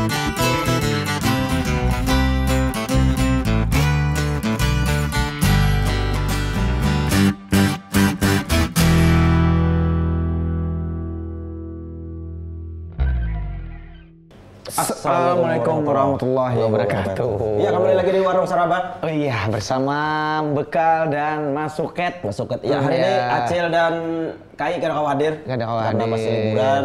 Assalamualaikum warahmatullahi wabarakatuh. Iya, kembali lagi di Warung Saraba. Oh iya, bersama Bekal dan Masuket. Ya, hari ini Acil dan Kai kira hadir. Karena masih liburan.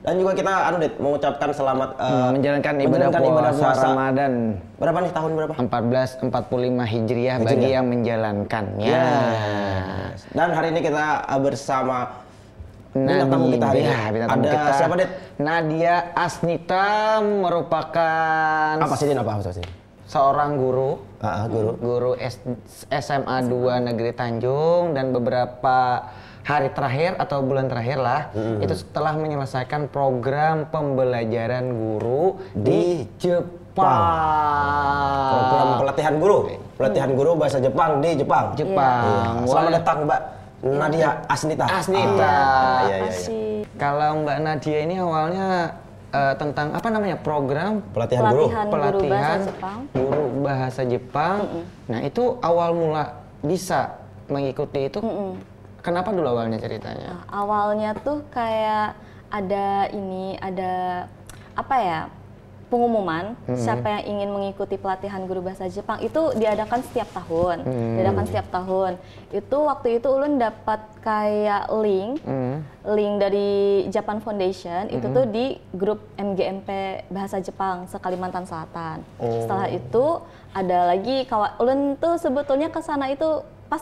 Dan juga kita mengucapkan selamat menjalankan ibadah puasa Ramadan. Berapa nih tahun berapa? 1445 Hijriah bagi yang menjalankannya. Yes. Dan hari ini kita bersama bintang tamu kita hari ini. Ada siapa, Det? Nadia Asnita merupakan seorang guru. Guru SMA 2 Negeri Tanjung, dan beberapa hari terakhir atau bulan terakhir lah, itu setelah menyelesaikan program pembelajaran guru di Jepang. Program pelatihan guru bahasa Jepang di Jepang. Iya. Selamat datang, Mbak Nadia Asnita. Iya. Kalau Mbak Nadia ini awalnya tentang apa namanya, program pelatihan guru guru bahasa Jepang. Nah, itu awal mula bisa mengikuti itu. Kenapa dulu awalnya ceritanya? Awalnya tuh kayak ada pengumuman siapa yang ingin mengikuti pelatihan guru bahasa Jepang itu diadakan setiap tahun. Itu waktu itu ulun dapat kayak link dari Japan Foundation, itu tuh di grup MGMP bahasa Jepang se-Kalimantan Selatan. Setelah itu ada lagi ulun tuh sebetulnya ke sana itu pas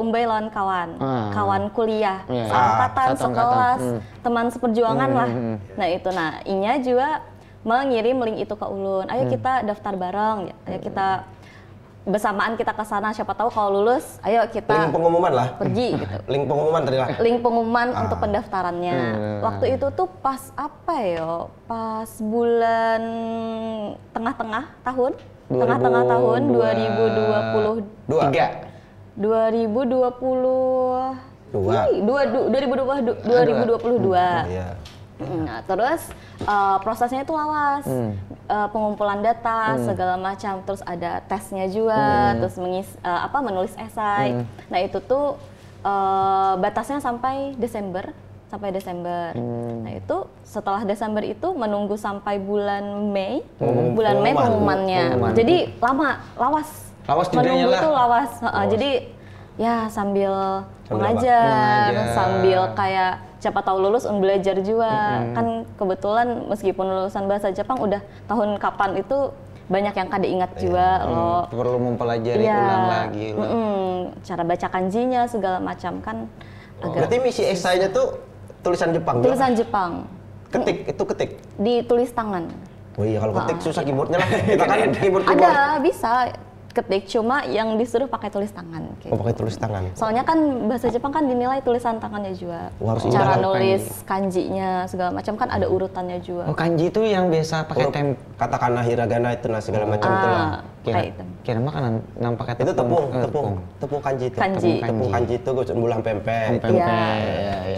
umbai lawan kawan kuliah, seangkatan, sekelas, teman seperjuangan lah. Nah Inya juga mengirim link itu ke ulun. Ayo kita daftar bareng, ayo kita bersamaan kita ke sana, siapa tahu kalau lulus, ayo kita link pengumuman lah. Pergi gitu. Link pengumuman tadi lah. Link pengumuman untuk pendaftarannya. Waktu itu tuh pas pas bulan tengah-tengah tahun 2022. Nah, terus prosesnya itu lawas, pengumpulan data segala macam, terus ada tesnya juga, terus menulis esai. Nah itu tuh batasnya sampai Desember. Nah itu setelah Desember itu menunggu sampai bulan Mei pengumumannya. Jadi lawas menunggu tuh lawas. Jadi ya sambil mengajar, sambil kayak siapa tahu lulus belajar juga. Kan kebetulan meskipun lulusan bahasa Jepang udah tahun kapan itu banyak yang kada ingat juga loh. Perlu mempelajari ulang lagi. Cara baca kanjinya segala macam kan. Berarti misi esainya tuh tulisan Jepang? Tulisan Jepang. Ketik? Ditulis tangan. Oh iya, kalau ketik susah keyboardnya lah. Kita kan keyboard. Ada, bisa ketik, cuma yang disuruh pakai tulis tangan. Gitu. Pakai tulis tangan. Soalnya kan bahasa Jepang kan dinilai tulisan tangannya juga. Cara nulis kanjinya segala macam kan ada urutannya juga. Oh, kanji itu yang biasa pakai katakana, hiragana itu segala macam itu lah. Kira makanan nampaknya itu tepung kanji itu. Tepung kanji itu gue bulang pempek.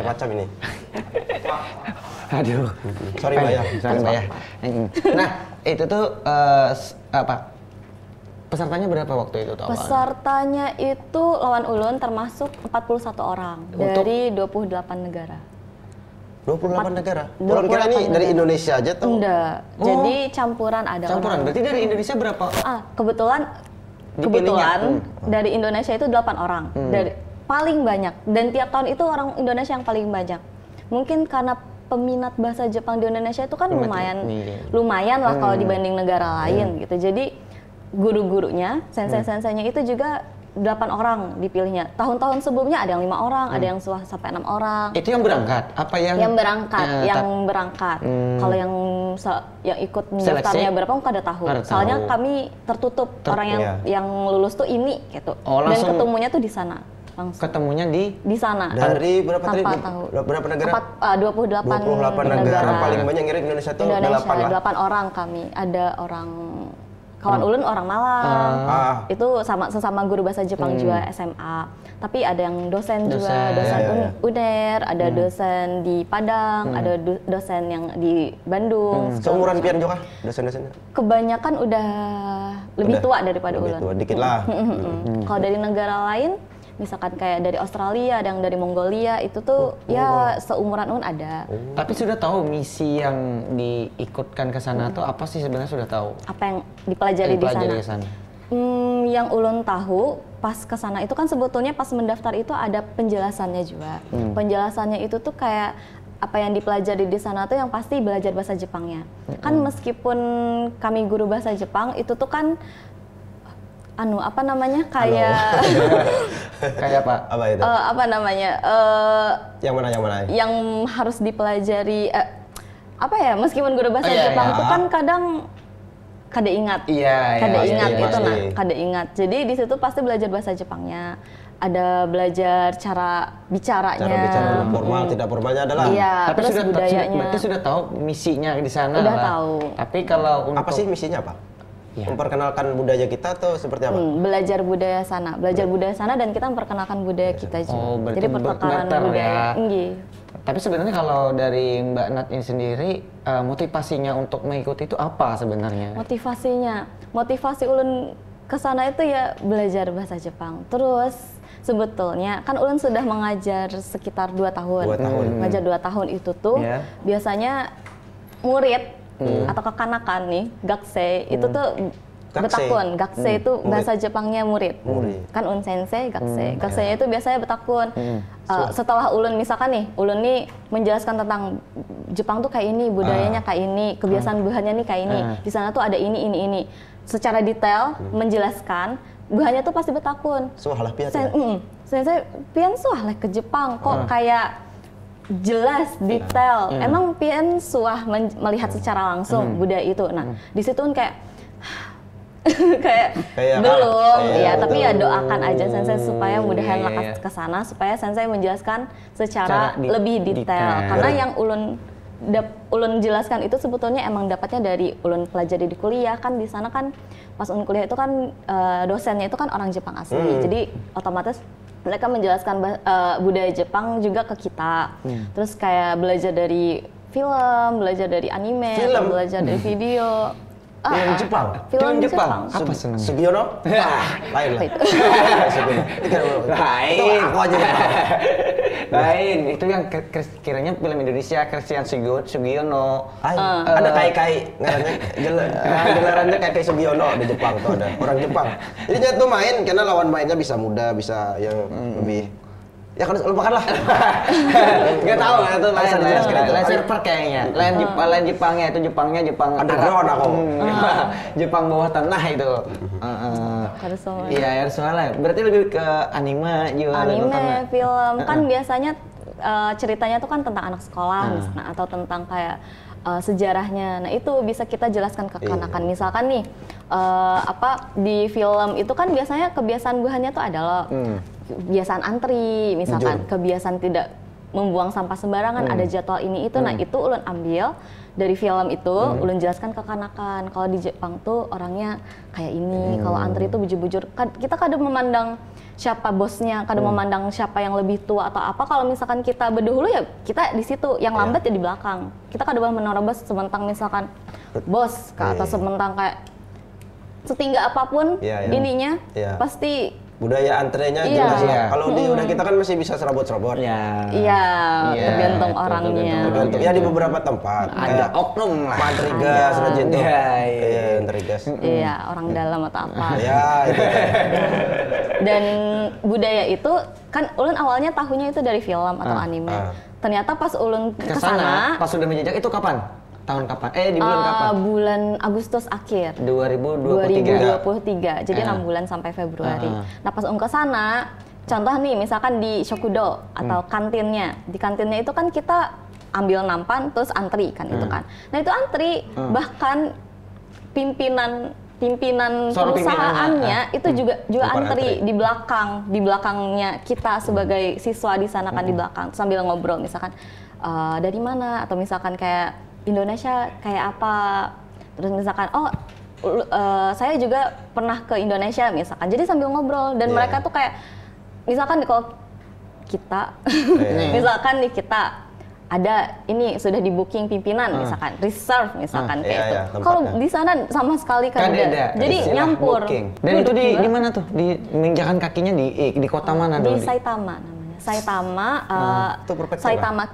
Macam ini. Aduh. Sorry Mbak ya. Nah, itu tuh pesertanya berapa waktu itu awalnya? Pesertanya itu lawan ulun termasuk 41 orang dari 28 negara. 28 negara? Orang kira ini dari Indonesia aja tuh? Enggak, jadi campuran ada orang. Berarti dari Indonesia berapa? Kebetulan dari Indonesia itu 8 orang. Dari paling banyak, dan tiap tahun itu orang Indonesia yang paling banyak. Mungkin karena peminat bahasa Jepang di Indonesia itu kan lumayan lah kalau dibanding negara lain gitu. Jadi guru-gurunya, sensei-senseinya itu juga 8 orang dipilihnya. Tahun-tahun sebelumnya ada yang 5 orang, ada yang sampai 6 orang. Itu yang berangkat? Apa yang berangkat. Kalau yang ikut daftarnya berapa enggak ada tahu. Soalnya kami tertutup orang yang lulus tuh ini gitu. Dan ketemunya tuh di sana. Langsung. Ketemunya di sana. Dari berapa tadi? Berapa negara? 28 negara. Paling banyak ngirim Indonesia tuh 8 orang kami. Ada orang kawan ulun orang Malang. Itu sesama guru bahasa Jepang juga SMA. Tapi ada yang dosen juga, dosen UNER, ada dosen di Padang, ada dosen yang di Bandung. Seumuran pian juga dosen-dosennya? Kebanyakan udah lebih tua daripada ulun. Tua dikit lah. Kalau dari negara lain, misalkan kayak dari Australia, ada yang dari Mongolia, itu tuh ya seumuran ulun ada. Tapi sudah tahu misi yang diikutkan ke sana tuh apa sih sebenarnya, sudah tahu? Apa yang dipelajari di sana? Yang ulun tahu pas ke sana itu kan sebetulnya pas mendaftar itu ada penjelasannya juga. Penjelasannya itu tuh kayak apa yang dipelajari di sana tuh yang pasti belajar bahasa Jepangnya. Kan meskipun kami guru bahasa Jepang itu tuh kan apa namanya kayak kayak apa? Apa itu? Apa namanya? Yang mana? Yang harus dipelajari apa ya? Meskipun guru bahasa Jepang tuh kan kadang kada ingat. Kada ingat. Jadi di situ pasti belajar bahasa Jepangnya. Ada belajar cara bicaranya. Cara bicara formal, tidak formalnya adalah. Iya, tapi terus budayanya. berarti sudah tahu misinya di sana. Udah tahu. Tapi kalau untuk apa sih misinya, Pak? Memperkenalkan budaya kita atau seperti apa? Belajar budaya sana, dan kita memperkenalkan budaya kita juga. Jadi pertukaran budaya. Tapi sebenarnya kalau dari Mbak Nat ini sendiri, motivasinya untuk mengikuti itu apa sebenarnya? Motivasi ulun ke sana itu ya belajar bahasa Jepang. Terus sebetulnya kan ulun sudah mengajar sekitar 2 tahun. Mengajar 2 tahun itu tuh biasanya murid atau kekanakan nih, gakusei itu tuh betakun. Gakusei itu bahasa Jepangnya murid. Kan unsensei, gakusei. Gakusei itu biasanya betakun. Setelah ulun misalkan nih, ulun nih menjelaskan tentang Jepang tuh kayak ini, budayanya kayak ini, kebiasaan buhannya nih kayak ini. Di sana tuh ada ini. Secara detail menjelaskan, buhannya tuh pasti betakun. Sualah pian. Sensei pian suah ke Jepang kok kayak jelas, detail. Emang pian suah melihat secara langsung budaya itu. Nah, di situ kan kayak belum ya, tapi ya doakan aja sensei supaya mudahan lekas ke sana supaya sensei menjelaskan secara lebih detail. Karena yang ulun jelaskan itu sebetulnya emang dapatnya dari ulun pelajari di kuliah. Kan di sana kan pas ulun kuliah itu kan dosennya itu kan orang Jepang asli. Jadi otomatis mereka menjelaskan budaya Jepang juga ke kita. Terus kayak belajar dari film, belajar dari anime, belajar dari video. Film Jepang? Film Jepang. Apa senang? Sugiono? Lain lah. Lain. Aku aja. Lain. Itu yang kiranya film Indonesia, Christian Sugiono. Ada kai-kai ngarannya. Gelarannya kai-kai Sugiono di Jepang tuh ada. Orang Jepang. Jadi dia tuh main karena lawan mainnya bisa muda, bisa yang lebih. Ya kan lupakan lah. Nggak tahu itu lain server kayaknya. Lain Jepangnya itu Jepang underground aku. Jepang bawah tanah itu. Iya, soalnya. Berarti lebih ke anime juga. Anime, film kan biasanya ceritanya tuh kan tentang anak sekolah misalkan, atau tentang kayak sejarahnya. Nah, itu bisa kita jelaskan ke kanakan. Misalkan nih di film itu kan biasanya kebiasaan buhannya tuh adalah kebiasaan antri, misalkan kebiasaan tidak membuang sampah sembarangan, ada jadwal ini itu. Nah, itu ulun ambil dari film itu, ulun jelaskan ke kanakan. Kalau di Jepang tuh orangnya kayak ini, kalau antri itu bujur-bujur. Kita kadang memandang siapa bosnya, kadang memandang siapa yang lebih tua atau apa. Kalau misalkan kita berdahulu ya kita di situ, yang lambat ya di belakang. Kita kadang menerobos sementang misalkan bos atau sementang kayak setinggi apapun ininya pasti budaya antrenya jelas ya. Kalau di udah kita kan masih bisa serobot-serobot. Iya, tergantung orangnya. Tergantung. Ya di beberapa tempat. Ada oknum lah. Mantrigas, rajin tuh. Iya, mantrigas. Iya, orang dalam atau apa. Ya, itu. Dan budaya itu kan ulun awalnya tahunya itu dari film atau anime. Ternyata pas ulun kesana, pas sudah menjejak itu kapan? Tahun kapan? Di bulan kapan? Bulan Agustus akhir 2023. Jadi 6 bulan sampai Februari. Nah, pas ke sana, contoh nih misalkan di Shokudo atau kantinnya. Di kantinnya itu kan kita ambil nampan terus antri kan itu kan. Nah, itu antri bahkan pimpinan perusahaannya itu juga antri di belakangnya kita sebagai siswa di sana kan di belakang sambil ngobrol misalkan dari mana atau misalkan kayak Indonesia kayak apa, terus misalkan saya juga pernah ke Indonesia misalkan, jadi sambil ngobrol dan mereka tuh kayak misalkan kalau kita misalkan nih kita ada ini sudah di booking pimpinan misalkan reserve misalkan kayak itu. Kalau di sana sama sekali kan ada. Jadi nyampur. Dan itu di mana tuh? Di menginjakan kakinya di kota mana dulu? Di Saitama namanya. Saitama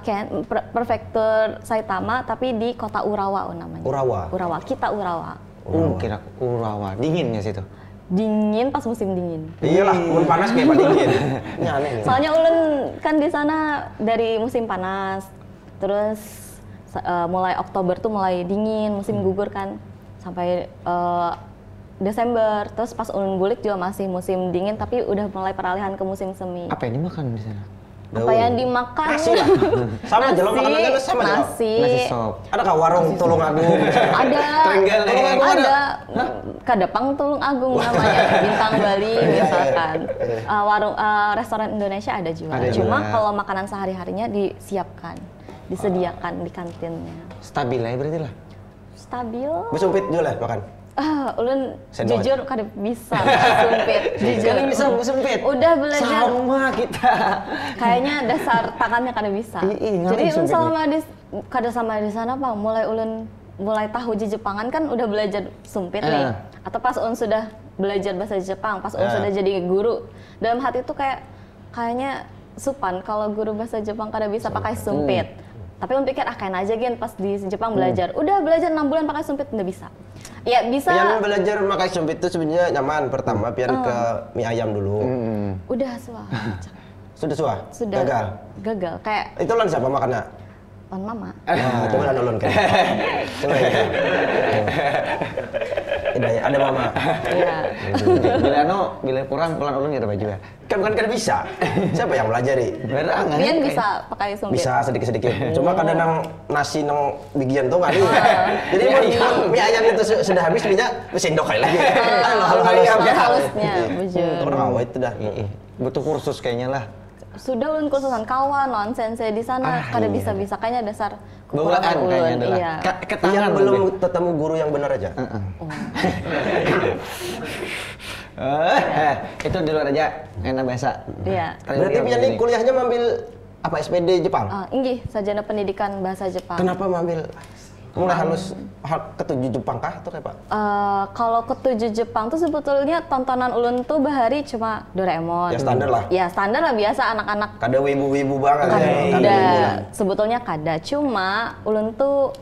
Prefektur Saitama tapi di kota Urawa namanya. Urawa, kita Urawa. Kira Urawa. Dinginnya situ. Dingin pas musim dingin. Iyalah, mun panas kayak apa dingin. Ini aneh. Soalnya ulun kan di sana dari musim panas. Terus mulai Oktober tuh mulai dingin, musim gugur kan. Sampai Desember. Terus pas ulun bulik juga masih musim dingin tapi udah mulai peralihan ke musim semi. Apa yang dimakan di sana? Apa yang dimakan? Nasi lah. Sama aja lo makanannya sama aja. Nasi sop. Adakah warung Tulungagung? Ada. Ada. Kadepang Tulungagung namanya. Bintang Bali misalkan. Warung restoran Indonesia ada juga. Cuma kalau makanan sehari-harinya disediakan di kantinnya. Stabil ya berarti lah. Stabil. Besumpit juga lah makan. Ulun jujur kada bisa sumpit. Jujur bisa sumpit. Udah belajar. Sama kita. Kayaknya dasar tangannya kada bisa. Jadi ulun selama di sana Bang, mulai tahu Jepangan kan udah belajar sumpit nih. Atau pas ulun sudah belajar bahasa Jepang, pas ulun sudah jadi guru. Dalam hati itu kayaknya supan kalau guru bahasa Jepang kada bisa pakai sumpit. Tapi ulun pikir kayaknya aja gen pas di Jepang belajar. Udah belajar 6 bulan pakai sumpit udah bisa. Ya bisa. Yang belajar pakai sumpit itu sebenarnya nyaman. Pertama biar ke mie ayam dulu. Udah suah. Sudah. Gagal. Kayak itu lan siapa makannya? Lan mama. Nah, coba lan ulun kan. Coba ya. Ada mama. Iya. Bila kurang pulang ulun ngira baju ya. Kan bukan kan bisa. Siapa yang melajari? Bian bisa pakai sumpit. Bisa sedikit-sedikit. Cuma kadang nang nasi nang bigian tuh kali. Jadi mie ayam itu sudah habis minyak sendok kali lagi. Halusnya, bujur. Orang awal itu dah. Butuh kursus kayaknya lah. Sudah ulun kursusan kawan, lawan sensei di sana kada bisa kayaknya dasar kekurangan ulun. Iya. Yang belum ketemu guru yang benar aja. Itu di luar aja, enak biasa. Iya. Berarti Pian ini kuliahnya mengambil apa SPD Jepang? Inggih, sarjana pendidikan bahasa Jepang. Kenapa mengambil mulai halus ketujuh Jepang kah atau kayak Pak? Kalau ketujuh Jepang tuh sebetulnya tontonan ulun tuh bahari cuma Doraemon. Ya standar lah. Ya standar lah biasa anak-anak. Kada wibu-wibu banget Kada. Sebetulnya kada. Cuma ulun tuh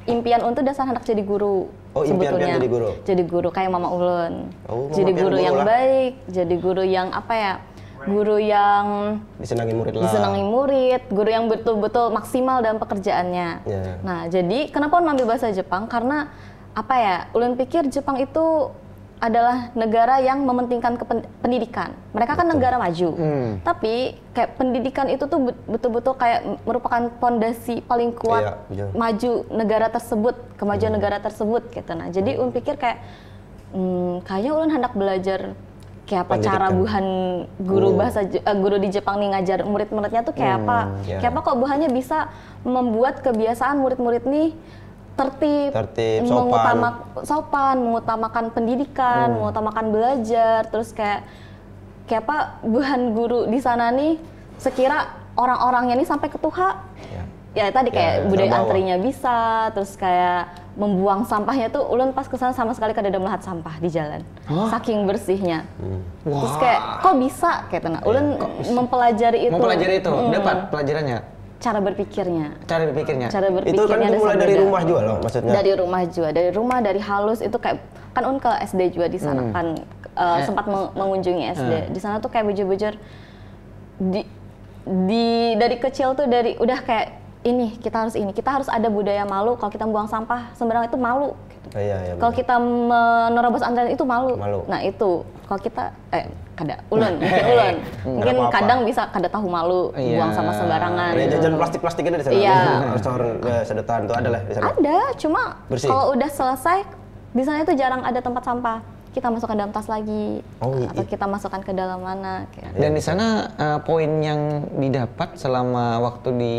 impian ulun tuh dasar hendak jadi guru. Oh, impian jadi guru. Jadi guru kayak mama ulun. Jadi guru yang baik, jadi guru yang apa ya? Guru yang disenangi murid lah. Disenangi murid, guru yang betul-betul maksimal dalam pekerjaannya. Yeah. Nah, jadi kenapa ulun ambil bahasa Jepang? Karena apa ya? Ulun pikir Jepang itu adalah negara yang mementingkan pendidikan. Mereka kan negara maju. Tapi kayak pendidikan itu tuh betul-betul kayak merupakan fondasi paling kuat maju negara tersebut, kemajuan negara tersebut gitu. Nah, jadi ulun pikir kayak kayaknya ulun hendak belajar kayak apa cara buhan guru bahasa guru di Jepang nih ngajar murid-muridnya tuh kayak apa? Kayak apa kok buhannya bisa membuat kebiasaan murid-murid nih tertib sopan, mengutamakan pendidikan, mengutamakan belajar, terus kayak apa buhan guru di sana nih sekira orang-orangnya nih sampai ke tuha. Ya tadi kayak budaya antrinya bisa, terus kayak membuang sampahnya tuh ulun pas kesana sama sekali kada ada melihat sampah di jalan. Saking bersihnya. Terus kayak kok bisa kayak tenang. Ulun mempelajari itu. Dapat pelajarannya. Cara berpikirnya. Itu kan dimulai dari rumah juga loh maksudnya. Dari rumah, dari halus itu kayak kan un ke SD juga di sana kan sempat mengunjungi SD. Di sana tuh kayak bujur-bujur dari kecil tuh udah kayak kita harus ada budaya malu. Kalau kita buang sampah sembarangan itu malu. Kalau kita menerobos antrean itu malu. Nah itu kalau kita mungkin kadang bisa kada tahu malu buang sampah sembarangan. Jajan plastik-plastiknya di sana. Iya. Restoran sedotan itu ada lah di sana. Ada, cuma kalau udah selesai di sana itu jarang ada tempat sampah. Kita masukkan dalam tas lagi atau kita masukkan ke dalam mana. Dan di sana poin yang didapat selama waktu di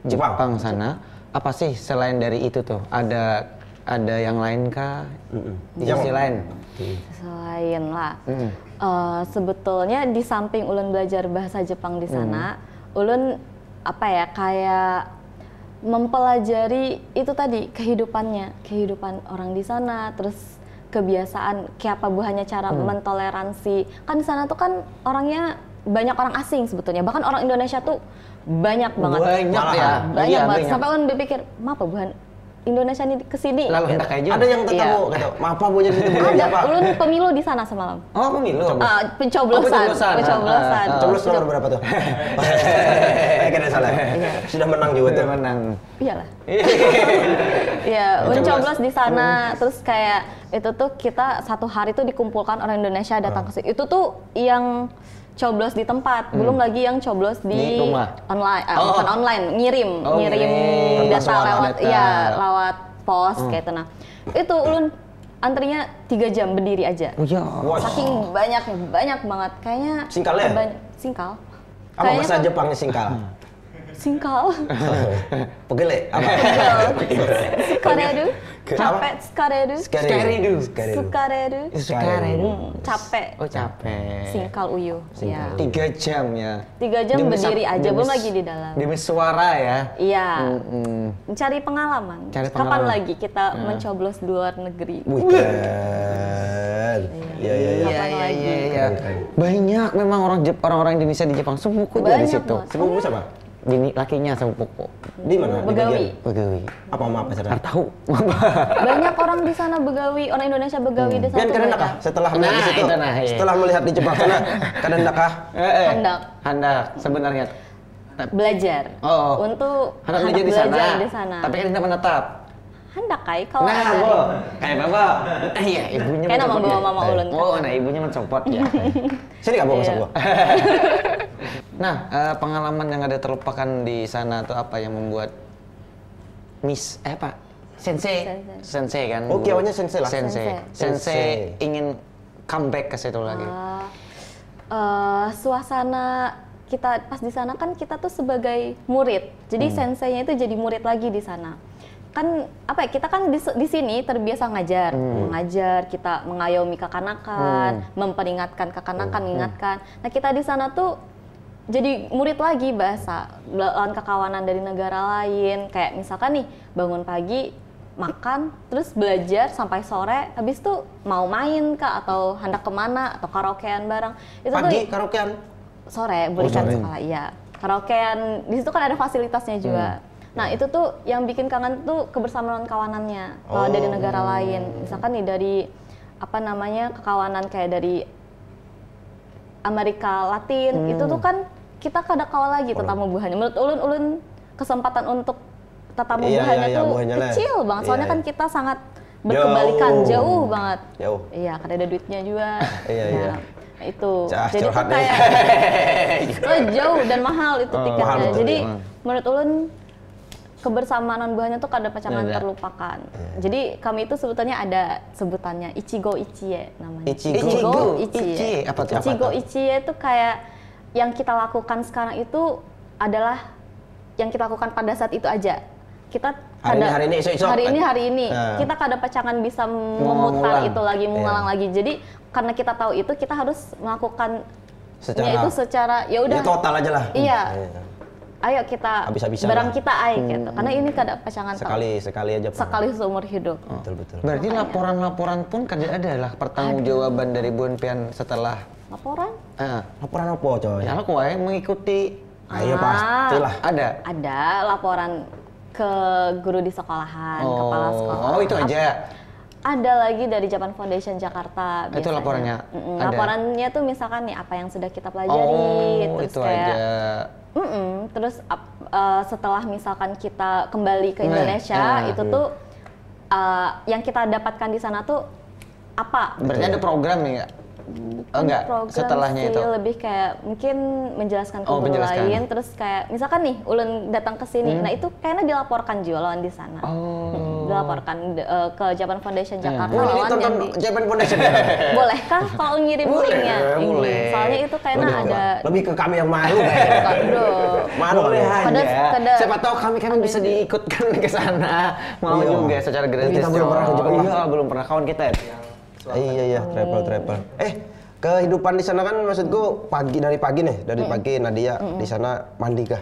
Jepang sana apa sih selain dari itu tuh? Ada ada yang lain kah? Di Yang- sisi lain? Selain lah. Sebetulnya di samping ulun belajar bahasa Jepang di sana, ulun apa ya kayak mempelajari itu tadi kehidupan orang di sana, terus kebiasaan kayak apa buahnya cara mentoleransi. Kan di sana tuh kan orangnya banyak orang asing sebetulnya, bahkan orang Indonesia tuh banyak banget. Banyak ya. Banyak Iya, banget. banyak. Sampai ulun berpikir, "Apa buhan Indonesia ini kesini?" Lalu gitu. hendak aja. Ada yang ketemu, kata, apa bu jadi itu Ada, apa? ulun pemilu di sana semalam. Oh, pemilu. Pencoblosan. pencoblosan. Coblos nomor berapa tuh? Kena salah. Sudah menang juga tuh. Udah menang. Iyalah. Iya, mencoblos di sana, terus kayak itu tuh kita satu hari tuh dikumpulkan orang Indonesia datang ke situ. Itu tuh yang coblos di tempat, belum lagi yang coblos Di rumah? online, bukan online, ngirim ngirim. data Suara lewat, data. ya lewat pos kayak itu. Nah, itu ulun antrinya 3 jam berdiri aja. Oh ya. Wah, Saking banyaknya, banyak banget. Kayaknya Singkal ya? Singkal. apa Kayaknya bahasa tuh Jepangnya singkal? Singkal. Pegele apa? Sukareru. Ke- Capek sukareru. Skaridu. Sukareru. Sukaredu. Capek. Oh, capek. Singkal uyu. Ya. 3 jam ya. 3 jam Demi berdiri sak- aja, demi belum s- lagi di dalam. Demi suara ya. Iya. Mm-mm. Mencari pengalaman. Cari Kapan pengalaman. lagi kita mencoblos di luar negeri? Bukan. Iya iya iya. Kapan lagi? Iya. Banyak memang orang-orang Indonesia di Jepang. Sepupu dia di Banyak situ. banget. Sepupu siapa? Bini lakinya sepupu. Di mana? Di Begawi. bagian? Begawi. Apa apa sana? Nggak tahu. Banyak orang di sana begawi, orang Indonesia begawi di sana. Pian tuh kadang banyak. kah? Setelah melihat di Nah, situ, itu nah, iya. setelah melihat di Jepang sana, kadang kah? Hendak. Hendak sebenarnya. Belajar. Oh. Untuk Hendak belajar di sana. di sana. Tapi kan tidak menetap. Hendak kai kalau Nah, ada. Bu. Kayak Bapak. Iya, ibunya Kayak nama mencopot bawa ya. mama ulun. Oh, nah ibunya mencopot ya. Sini nggak bawa Iya. masuk gua? Nah, pengalaman yang ada terlupakan di sana tuh apa yang membuat Sensei. Sensei kan. Oh, guru. kiawanya sensei lah. Sensei. Sensei. Ingin comeback ke situ lagi. Suasana kita pas di sana kan kita tuh sebagai murid. Jadi senseinya itu jadi murid lagi di sana. Kan apa ya, kita kan di sini terbiasa mengajar, kita mengayomi kekanakan, memperingatkan kekanakan, mengingatkan. Nah, kita di sana tuh jadi murid lagi bahasa lawan kekawanan dari negara lain. Kayak misalkan nih bangun pagi makan, terus belajar sampai sore, habis itu mau main kah atau hendak kemana atau karaokean bareng. Itu Pagi tuh karaokean. sore berikan sore. sekolah, iya. Karaokean di situ kan ada fasilitasnya juga. Nah, itu tuh yang bikin kangen tuh kebersamaan kawanannya kalau dari negara lain. Misalkan nih dari apa namanya kekawanan kayak dari Amerika Latin, itu tuh kan kita kada kawal lagi tetamu buahnya. Menurut ulun kesempatan untuk tetamu Iya, buahnya iya, tuh buahnya lah. kecil banget. Soalnya Iya, kan iya. kita sangat berkebalikan, jauh banget. Jauh. Iya, kada ada duitnya juga. Iya, Nah, iya. itu. Cah, Jadi tuh curhat nih. kayak jauh dan mahal itu tiketnya. mahal betul, Jadi iya. menurut ulun kebersamaan buahnya tuh kada pacangan Ada. terlupakan. Jadi kami itu sebetulnya ada sebutannya Ichigo Ichie namanya. Ichigo? Ichie. Apa tuh? Ichigo Ichie itu kayak yang kita lakukan sekarang itu adalah yang kita lakukan pada saat itu aja. Kita Hari ini, esok-esok. hari ini. Nah. Kita kada pacangan bisa memutar Mengulang. itu lagi, mengulang Iya. lagi. Jadi karena kita tahu itu, kita harus melakukan Secara- secara ya udah. Ya total aja lah. Iya. Ayo kita Habis-habisan barang lah. kita gitu. Karena ini kada pacangan tahu. Sekali aja. Pak. Sekali seumur hidup. Betul betul. Berarti laporan-laporan pun kada ada lah pertanggungjawaban dari Bun Pian setelah Laporan? Laporan apa coy? ya kok mengikuti Ayo pastilah. ada. Ada laporan ke guru di sekolahan, kepala sekolah. Oh, itu aja. Ada lagi dari Japan Foundation Jakarta. Itu biasanya. laporannya? Ada? Laporannya tuh misalkan nih apa yang sudah kita pelajari, terus itu kayak aja. terus setelah misalkan kita kembali ke Nah, Indonesia, itu tuh yang kita dapatkan di sana tuh apa? Berarti ada program nih nggak? Oh, enggak, Program setelahnya sih, itu. lebih kayak mungkin menjelaskan ke Oh, guru menjelaskan. lain, terus kayak misalkan nih ulun datang ke sini, nah itu kayaknya dilaporkan juga lawan di sana. Oh. dilaporkan ke Japan Foundation Jakarta. Oh, ini lawan tonton yang Japan Foundation. Bolehkah kalau ngirim linknya? boleh. Soalnya itu kayaknya ada. Lebih ke kami yang malu kayaknya. Aduh. Malu Boleh kayaknya. aja. Siapa tahu kami kan bisa diikutkan ke sana. Mau Iya. juga secara gratis. Kita belum pernah ke Jepang. Iya, belum pernah kawan kita ya. Iya, travel. Kehidupan di sana kan maksudku dari pagi Nadia di sana mandi kah?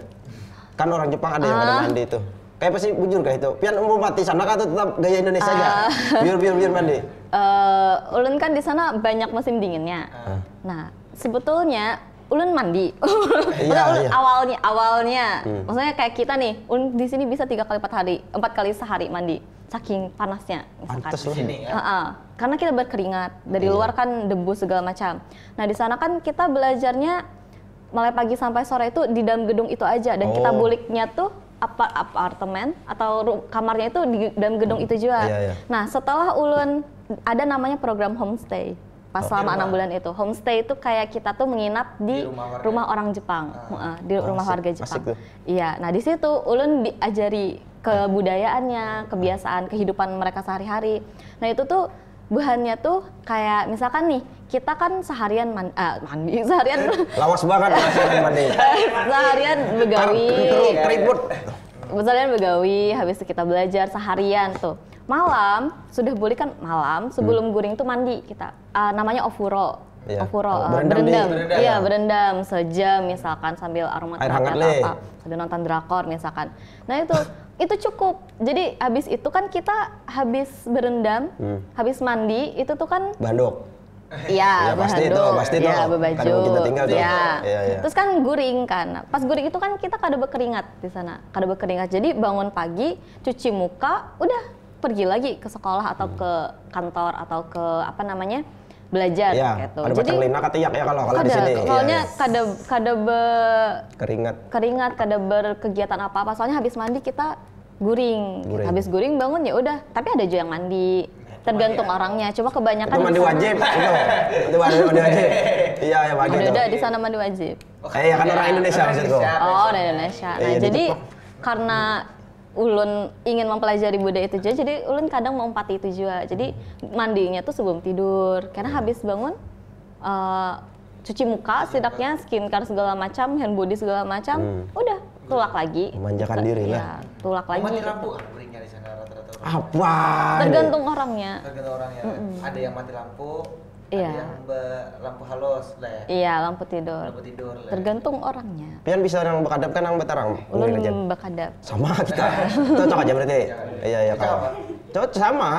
Kan orang Jepang ada yang ada mandi itu. Kayak pasti bujur kah itu? Pian umum mati sana kah atau tetap gaya Indonesia aja? Biar mandi. Ulun kan di sana banyak musim dinginnya. Nah, sebetulnya ulun mandi. Iya. Awalnya. Maksudnya kayak kita nih, ulun di sini bisa 3 kali 4 kali sehari mandi. Saking panasnya misalkan. Pantes loh. Karena kita berkeringat, dari luar kan debu segala macam. Nah, di sana kan kita belajarnya mulai pagi sampai sore itu di dalam gedung itu aja, dan kita buliknya tuh apartemen atau kamarnya itu di dalam gedung itu juga. Iya. Nah, setelah ulun ada namanya program homestay. Pas selama 6 bulan itu, homestay itu kayak kita tuh menginap di rumah orang Jepang, di rumah warga Jepang. Iya, nah di situ ulun diajari kebudayaannya, kebiasaan kehidupan mereka sehari-hari. Nah itu tuh bahannya tuh kayak misalkan nih kita kan seharian mandi seharian Lawas banget seharian mandi. seharian begawi, Keriput. seharian begawi, habis itu kita belajar seharian tuh. Malam sudah boleh kan malam sebelum guring tuh mandi kita, namanya ofuro. Iya. Ofuro, Berendam. Iya, berendam sejam misalkan sambil aromaterapi atau Le. apa, sambil nonton drakor misalkan. Nah itu cukup. Jadi habis itu kan kita habis berendam, habis mandi itu tuh kan Banduk. Iya, pasti itu. Iya, berbaju. Kan kita tinggal tuh. Iya. Iya. Terus kan guring kan. Pas guring itu kan kita kada berkeringat di sana. Kada berkeringat. Jadi bangun pagi, cuci muka, udah pergi lagi ke sekolah atau ke kantor atau ke belajar gitu. Ada Jadi macam lina katiyak ya kalau di sini. soalnya Iya. kada Keringat. kada berkegiatan apa-apa. Soalnya habis mandi kita guring. Guring. Habis guring bangun ya udah. Tapi ada juga yang mandi. Tergantung orangnya. Cuma kebanyakan Itu mandi di sana- wajib itu mandi wajib. Iya wajib. Ada di sana mandi wajib. Iya kan orang Indonesia maksudku. Oh, dari Indonesia. Nah, Iya, di jadi Jepang. karena ulun ingin mempelajari budaya itu juga, jadi ulun kadang mengumpati itu juga. Jadi mandinya tuh sebelum tidur, karena habis bangun cuci muka, setidaknya skincare segala macam, hand body segala macam, udah tulak lagi. Memanjakan diri lah. Ya, tulak lagi. Mati lampu kan guringnya di sana rata-rata orang. Apa? Tergantung orangnya. Tergantung orangnya. Ada yang mati lampu, Iya. ada yang lampu halus lah. Iya, lampu tidur. Lampu tidur lah. Tergantung orangnya. Pian bisa orang bekadap kan orang betarang. Ulun bakadap. Sama kita. Cocok aja berarti. Iya Cocok kalau. apa? Cocok sama.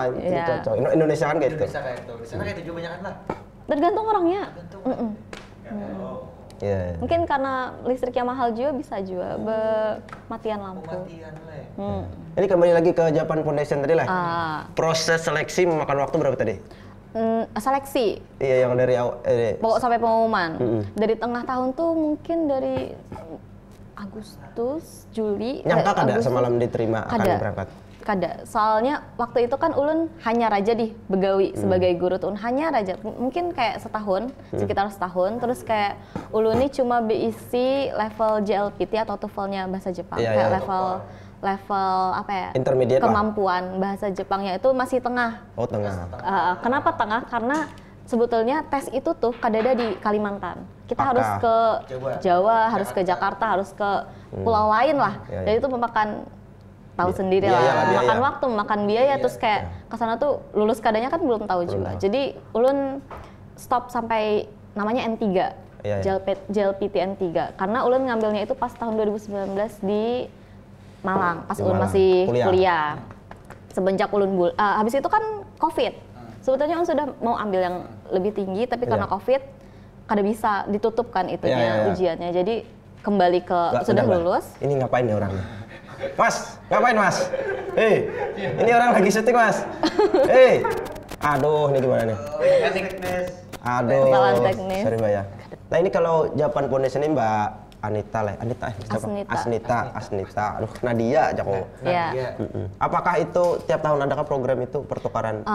Itu Iya. cocok. Indonesia kan kayak gitu. Indonesia kayak itu. Di sana kayak itu juga banyak lah. Tergantung orangnya. Iya. Mungkin karena listriknya mahal juga bisa juga matian lampu. Pematian lah. Ini kembali lagi ke Japan Foundation tadi lah. Proses seleksi memakan waktu berapa tadi? Seleksi Iya yang dari pokok sampai pengumuman dari tengah tahun tuh mungkin dari Agustus, Juli. nyangka kada Agustus. semalam diterima akan berangkat. Kada. Soalnya waktu itu kan ulun hanya raja di begawi sebagai guru tuh hanya raja. Mungkin kayak setahun, sekitar setahun. Terus kayak ulun ini cuma BIC level JLPT atau TOEFL-nya bahasa Jepang. Iya, kayak iya. level apa ya? Intermediate lah. Kemampuan bahasa Jepangnya itu masih tengah. Oh tengah. Kenapa tengah? Karena sebetulnya tes itu tuh kadada di Kalimantan. Kita harus ke Jawa, harus ke Jakarta, harus ke pulau lain lah. Iya, iya. Dan itu memakan tahu sendiri biaya lah, lah, biaya. makan waktu, makan biaya, terus kayak kesana tuh lulus kadanya kan belum tahu juga. Jadi ulun stop sampai namanya N3, Iya, iya. JLPT N3. Karena ulun ngambilnya itu pas tahun 2019 di Malang, pas Di ulun Malang. masih Kuliah. kuliah. Semenjak ulun habis itu kan COVID. Sebetulnya ulun sudah mau ambil yang lebih tinggi, tapi karena Iya. COVID kada bisa ditutup kan itunya Iya, iya, iya. ujiannya. Jadi kembali ke Nggak, sudah bentar, Mbak. lulus. Ini ngapain nih orangnya? Mas, ngapain mas? Ini orang lagi syuting mas. Aduh, ini gimana nih? Aduh, Kesalahan teknis. sorry mbak ya. Nah ini kalau Japan Foundation ini Mbak Anita lah, siapa? Asnita. Aduh, Nadia aja kok. Iya. Apakah itu tiap tahun adakah program itu pertukaran?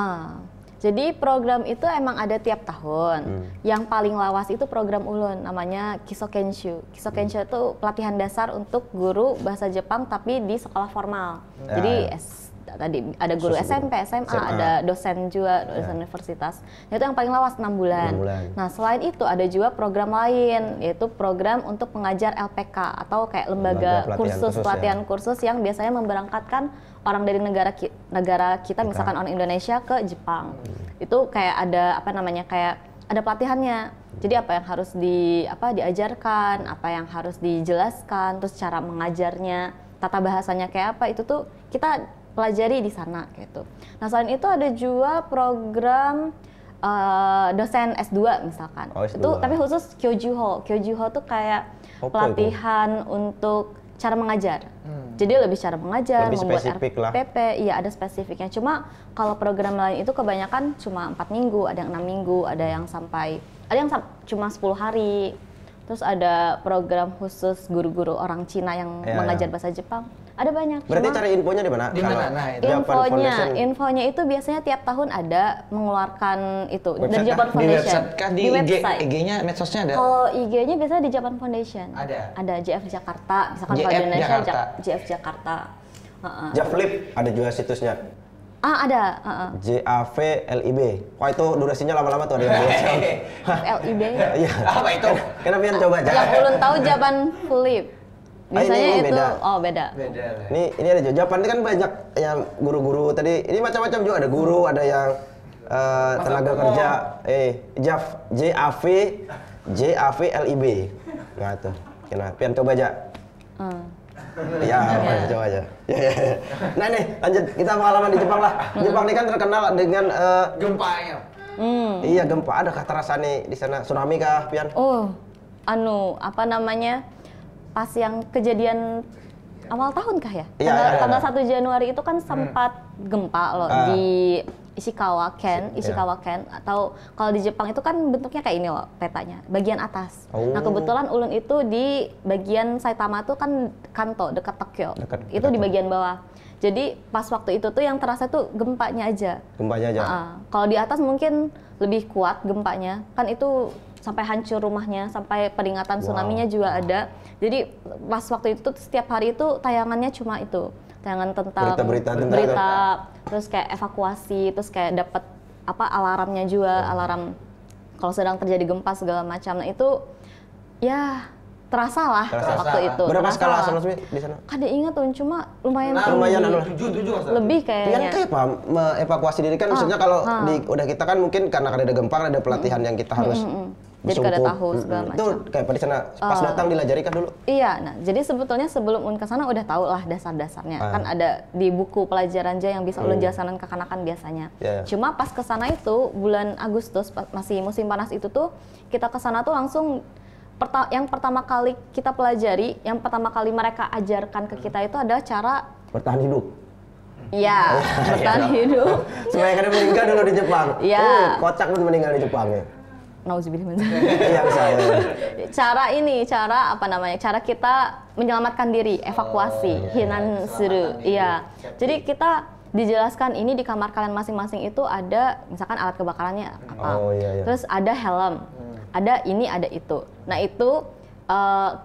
Jadi program itu emang ada tiap tahun. Yang paling lawas itu program ulun namanya Kisokenshu. Kisokenshu itu pelatihan dasar untuk guru bahasa Jepang tapi di sekolah formal. Jadi tadi ada guru Khusus guru. SMP, SMA, SMA. ada dosen juga, dosen universitas. Itu yang paling lawas 6 bulan. 6 bulan. Nah, selain itu ada juga program lain, yaitu program untuk pengajar LPK atau kayak lembaga pelatihan kursus yang biasanya memberangkatkan orang dari negara kita, misalkan orang Indonesia ke Jepang. Itu kayak ada apa namanya, kayak ada pelatihannya. Jadi apa yang harus diajarkan, apa yang harus dijelaskan, terus cara mengajarnya, tata bahasanya kayak apa, itu tuh kita pelajari di sana gitu. Nah, selain itu ada juga program dosen S2 misalkan. Oh, S2. Itu tapi khusus Kyojuho. Kyojuho tuh kayak pelatihan untuk cara mengajar. Jadi lebih cara mengajar, lebih membuat spesifik lah. RPP, iya ada spesifiknya. Cuma kalau program lain itu kebanyakan cuma 4 minggu, ada yang 6 minggu, ada yang cuma 10 hari. Terus ada program khusus guru-guru orang Cina yang mengajar bahasa Jepang. Ada banyak. Berarti cari infonya di mana? Di mana? Nah, itu. Infonya itu biasanya tiap tahun ada mengeluarkan itu Website dari Japan Di Foundation. website kah? Di IG, website. IG-nya, medsosnya ada? Kalau IG-nya biasanya di Japan Foundation. Ada JF Jakarta, misalkan JF kalau di Indonesia Jakarta. JF Jakarta. Javlib ada juga situsnya. Ada. JAVLIB. Wah, itu durasinya lama-lama tuh ada yang LIB. Iya. Apa itu? Kenapa yang coba aja? Yang ulun tahu Japan Flip. Biasanya ini itu beda. beda. Beda lah. Ini ada juga. Japan ini kan banyak yang guru-guru tadi. Ini macam-macam juga, ada guru, ada yang tenaga kerja. JAVLIB. Nah tuh. Kenapa? Pian coba aja. Iya, coba aja. Nah nih, lanjut kita pengalaman di Jepang lah. Jepang ini kan terkenal dengan Gempanya. iya gempa. Ada kah terasa nih di sana tsunami kah, Pian? Oh, apa namanya? Pas yang kejadian awal tahun kah ya? Iya, Tanggal 1 Januari itu kan sempat gempa loh di Ishikawa Ken, atau kalau di Jepang itu kan bentuknya kayak ini loh petanya, bagian atas. Oh. Nah, kebetulan ulun itu di bagian Saitama tuh kan Kanto, dekat Tokyo. Itu di bagian bawah. Jadi pas waktu itu tuh yang terasa tuh gempanya aja. Gempanya aja. Kalau di atas mungkin lebih kuat gempanya, kan itu sampai hancur rumahnya, sampai peringatan tsunami-nya juga ada. Jadi pas waktu itu setiap hari itu tayangannya cuma itu, tayangan tentang berita, terus kayak evakuasi, terus kayak dapat alarmnya juga, alarm kalau sedang terjadi gempa segala macam. Nah itu ya terasa lah waktu itu. Berapa skala sebenarnya di sana? Kada ingat tuh, cuma lumayan lumayan tinggi. 7 Lebih Pian kayaknya. kayak apa? Evakuasi diri kan maksudnya kalau udah kita kan mungkin karena ada gempa ada pelatihan yang kita harus Jadi kada tahu segala macam. Itu kayak apa di sana pas datang dilajari kan dulu? Iya, nah jadi sebetulnya sebelum ulun ke sana udah tahu lah dasar-dasarnya. Kan ada di buku pelajaran aja yang bisa ulun jelasin ke kanakan biasanya. Cuma pas ke sana itu bulan Agustus masih musim panas itu tuh kita ke sana tuh langsung yang pertama kali kita pelajari, yang pertama kali mereka ajarkan ke kita itu adalah cara Bertahan hidup. Iya, bertahan hidup. Supaya kada meninggal dulu di Jepang. Iya. Kocak pun meninggal di Jepang ya. Nauzubillah. Iya bisa. Cara kita menyelamatkan diri, evakuasi, hinan suru. Iya. Jadi kita dijelaskan ini di kamar kalian masing-masing itu ada misalkan alat kebakarannya apa. Terus ada helm. Ada ini, ada itu. Nah itu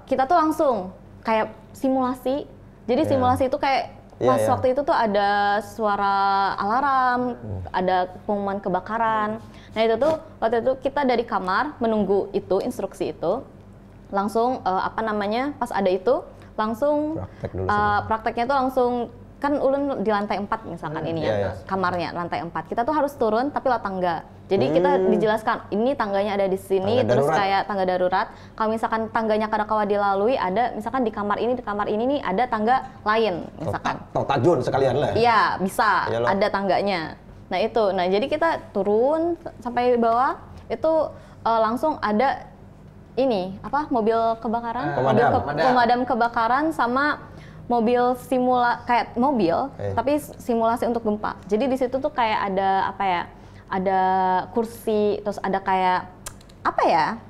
kita tuh langsung kayak simulasi. Jadi simulasi itu kayak pas waktu itu tuh ada suara alarm, ada pengumuman kebakaran. Nah itu tuh waktu itu kita dari kamar menunggu itu instruksi itu, langsung pas ada itu langsung prakteknya tuh langsung. Kan ulun di lantai 4 misalkan ini kamarnya lantai 4. Kita tuh harus turun tapi lewat tangga. Jadi kita dijelaskan ini tangganya ada di sini, terus kayak tangga darurat. Kalau misalkan tangganya kada kawa dilalui, ada misalkan di kamar ini nih ada tangga lain misalkan. Tajun sekalian lah. Iya, bisa. Ada tangganya. Nah, itu. Nah, jadi kita turun sampai bawah itu langsung ada ini, mobil kebakaran, pemadam kebakaran sama mobil tapi simulasi untuk gempa. Jadi di situ tuh kayak ada ada kursi, terus ada kayak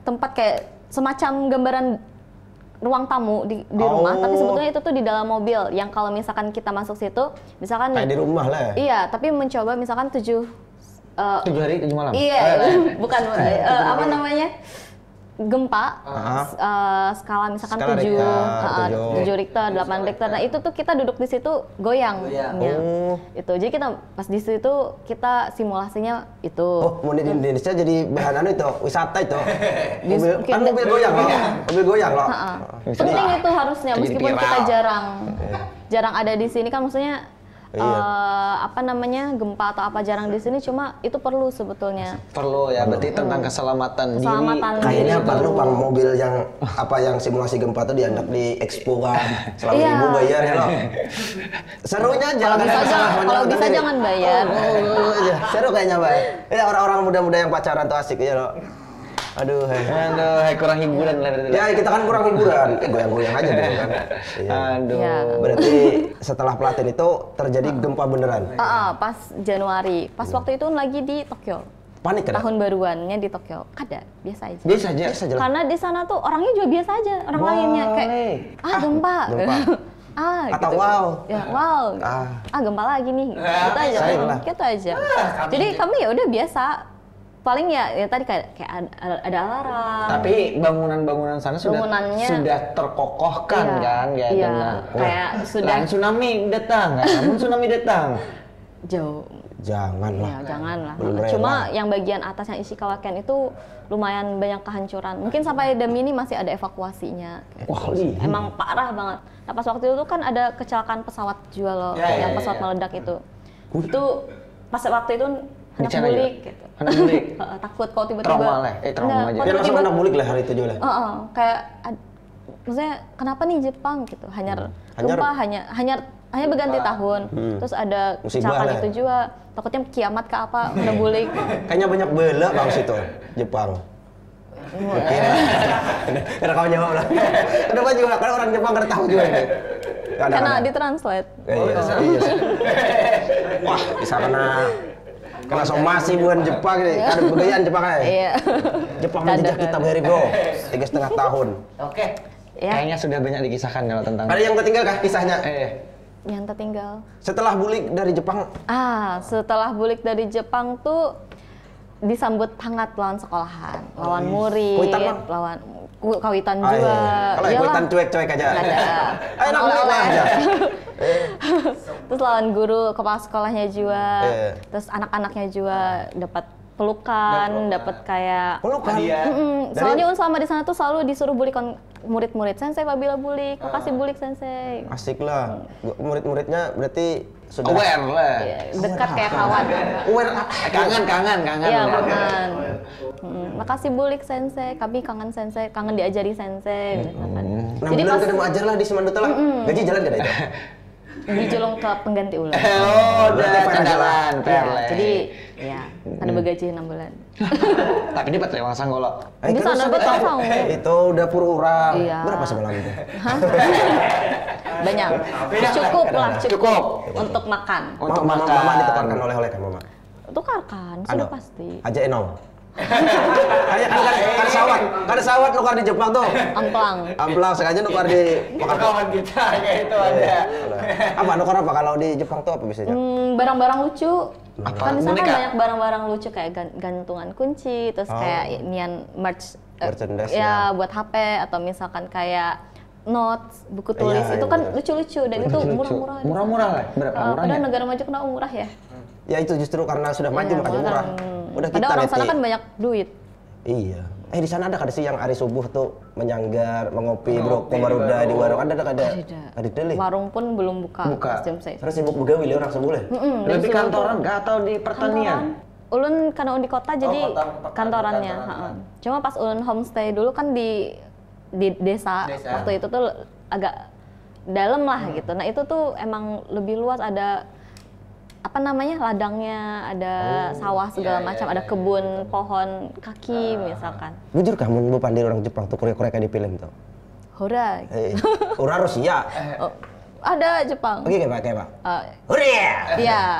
tempat kayak semacam gambaran ruang tamu di rumah, tapi sebetulnya itu tuh di dalam mobil. Yang kalau misalkan kita masuk situ, misalkan kayak di rumah lah. Iya, tapi mencoba misalkan 7 7 hari 7 malam. Iya, bukan apa namanya? gempa skala misalkan Skala 7 Richter, 7 Richter, 8 Richter. Nah, itu tuh kita duduk di situ goyang. Ya. Itu. Jadi kita pas di situ kita simulasinya itu. Oh, mau di Indonesia jadi bahan itu, wisata itu. Mobil goyang loh. Mobil goyang loh. Penting itu harusnya meskipun kita jarang ada di sini kan, maksudnya apa namanya, gempa atau apa jarang di sini, cuma itu perlu sebetulnya. Perlu ya, berarti tentang keselamatan diri. Kayaknya perlu Bang, mobil yang yang simulasi gempa tuh diandak di expo kan. Selama ibu bayar ya loh. Serunya jangan kalau bisa jangan bayar. Seru kayaknya, Mbak. Ya orang-orang muda-muda yang pacaran tuh asik ya loh. Aduh, kurang hiburan lah. Ya kita kan kurang hiburan, goyang-goyang aja dulu kan. Iya. Aduh. Ya. Berarti setelah pelatihan itu terjadi gempa beneran? Pas Januari, pas waktu itu lagi di Tokyo. Panik kan? Tahun baruannya di Tokyo. Kada, biasa aja. Biasa aja. Karena di sana tuh orangnya juga biasa aja, orang lainnya kayak gempa. Atau gitu. wow. Ya, wow. Gempa lagi nih. Gitu aja. Gitu aja. Jadi kami ya udah biasa. Paling ya tadi kayak ada alarm. Tapi bangunan-bangunan sana sudah terkokohkan kan, kayak sudah. Tsunami datang, namun tsunami datang. Jauh. Janganlah. Ya, janganlah. Belum Cuma yang bagian atas yang Ishikawa Ken itu lumayan banyak kehancuran. Mungkin sampai demi ini masih ada evakuasinya. Wah, emang parah banget. Nah, pas waktu itu kan ada kecelakaan pesawat juga loh, yang pesawat meledak itu. Itu pas waktu itu anak bulik gitu. Anak bulik. Takut kalau tiba-tiba. Trauma lah, trauma aja. Dia langsung anak bulik lah hari itu juga. Kayak maksudnya kenapa nih Jepang gitu? Gempa hanya berganti tahun. Terus ada kecelakaan itu juga. Takutnya kiamat ke apa, anak bulik. Kayaknya banyak bela Bang situ Jepang. Karena kamu jawab lah. Kenapa juga? Karena orang Jepang kan tahu juga ini. Karena ditranslate. Iya. Wah, bisa kena somasi bukan Jepang nih. Kan begayaan Jepang aja. Iya. Jepang menjejak kita beri bro. 3,5 tahun. Oke. Kayaknya sudah banyak dikisahkan kalau tentang. Ada yang tertinggal kah kisahnya? Yang tertinggal. Setelah bulik dari Jepang. Setelah bulik dari Jepang tuh disambut hangat lawan sekolahan, lawan murid, lawan kawitan juga. Kalau kawitan cuek-cuek aja. Enak aja. Terus lawan guru, kepala sekolahnya juga. Terus anak-anaknya juga dapat pelukan, dapat kayak pelukan. Soalnya selama di sana tuh selalu disuruh bulik murid-murid. Sensei apabila bulik, makasih bulik sensei. Asik lah. Murid-muridnya berarti sudah aware lah. Dekat kayak kawan. Kangen. Iya, kangen. Makasih bulik sensei, kami kangen sensei, kangen diajari sensei. Jadi pas udah mau ajar lah di Semanduta lah. Gaji jalan gak ada itu? Dijulung ke pengganti ulang. Udah jalan. Jadi ya, ada bergaji 6 bulan. Tapi dia dapat lewang sanggolo. Di sana betul sang. Itu udah pur urang. Iya. Berapa semalam itu? Banyak. Cukup untuk makan. Mama ditekankan oleh-oleh kan mama. Tukarkan, sudah pasti. Aja enong. Kayak kan sawat nukar di Jepang tuh. Amplang sengaja nukar di kawan kita kayak itu ada. Apa nukar apa kalau di Jepang tuh apa biasanya? Barang-barang lucu. Kan di sana banyak barang-barang lucu kayak gantungan kunci, terus kayak nian merchandise ya buat HP atau misalkan kayak notes, buku tulis itu kan lucu-lucu dan itu murah-murah. Murah-murah lah. Berapa murahnya? Padahal negara maju kenapa murah ya? Ya itu justru karena sudah maju makanya murah. Udah kita orang sana kan banyak duit. Iya. Di sana ada sih yang hari subuh tuh menyanggar, mengopi, bro, komaruda di warung ada. Ada deli. Warung pun belum buka. Jam 6. Terus sibuk begawi orang sebulan. Lebih kantoran nggak atau di pertanian? Ulun karena di kota jadi kantorannya. Cuma pas ulun homestay dulu kan di desa. Waktu itu tuh agak dalam lah gitu. Nah itu tuh emang lebih luas, ada apa namanya ladangnya, ada sawah segala macam, ada kebun pohon kaki misalkan. Jujur kamu mau pandir orang Jepang tuh korek-korek di film tuh? Hora. Ora Rusia. Ada Jepang. Oke kayak Pak. Iya.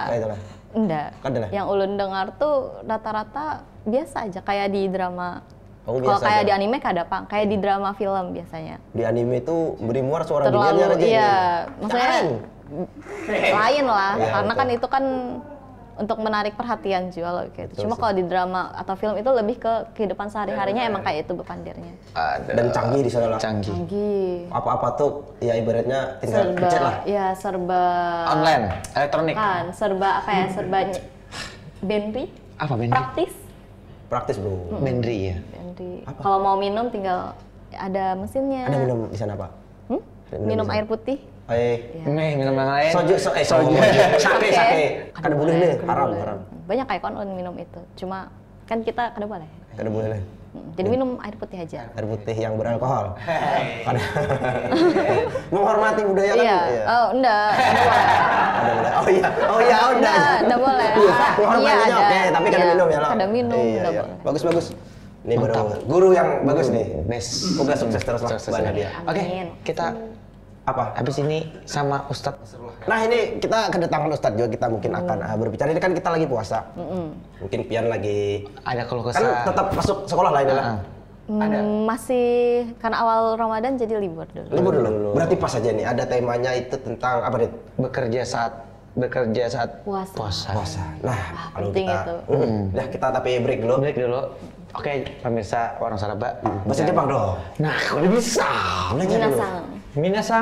Kayak itulah. Enggak. Adalah. Yang ulun dengar tuh rata-rata biasa aja kayak di drama. Kalau kayak di anime kada Pak, kayak di drama film biasanya. Di anime itu beri muar suara terlalu aja. Iya, maksudnya lain lah, karena kan itu kan untuk menarik perhatian juga loh gitu. Cuma kalau di drama atau film itu lebih ke kehidupan sehari-harinya emang kayak itu bepandirnya. Dan canggih di sana lah. Canggih. Canggih. Apa-apa tuh ya ibaratnya tinggal pencet lah. Ya serba Online, elektronik. kan, serba apa ya, serba Benri, Apa Benri? praktis. Praktis bro. Benri ya. Benri. Kalau mau minum tinggal ada mesinnya. Ada minum di sana pak? Ada Minum di sana? air putih. Nih, minum yang lain. Soju, soju. Sake. Kada boleh nih, haram, haram. Banyak kayak kon minum itu. Cuma kan kita kada boleh. Kada boleh nih. Jadi minum air putih aja. Air putih yang beralkohol. Menghormati budaya kan? Iya. Oh, enggak. Enggak boleh. Ada boleh. Oh iya, udah. Enggak boleh. Menghormatinya Iya, oke, tapi kada iya, minum ya lah. kada minum, Iya, enggak iya. boleh. Bagus, bagus. Ini baru guru yang bagus nih. Best. Semoga sukses terus lah. Sukses Mbak ya. Nadia. Oke, Amin. kita Apa? habis ini sama Ustadz. Nah ini kita kedatangan Ustadz juga, kita mungkin akan berbicara. Ini kan kita lagi puasa. Mungkin Pian lagi Ada keluh kan kesah. tetap masuk sekolah lah ini lah. Masih karena awal Ramadan jadi libur dulu. Libur dulu. Berarti pas aja nih. Ada temanya itu tentang apa nih? Bekerja saat Puasa. Puasa. Nah, kalau penting kita, itu. Dah kita tapi break dulu. Break dulu. Oke, pemirsa Warung Saraba. Bahasa Jepang dong. Nah, kalau bisa. Belajar dulu. Minasang. Minasa.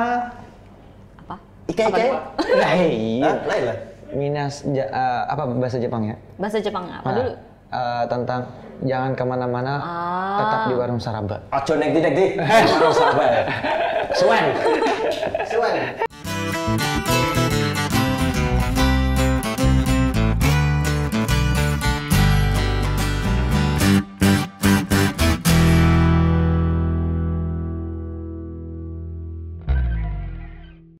Apa? Ike. Nah, iya. Lain lah. Apa bahasa Jepangnya? Bahasa Jepang apa Nah, dulu? tentang jangan kemana-mana, tetap di Warung Saraba. Ojo nek di. Warung Surabaya. Suwen.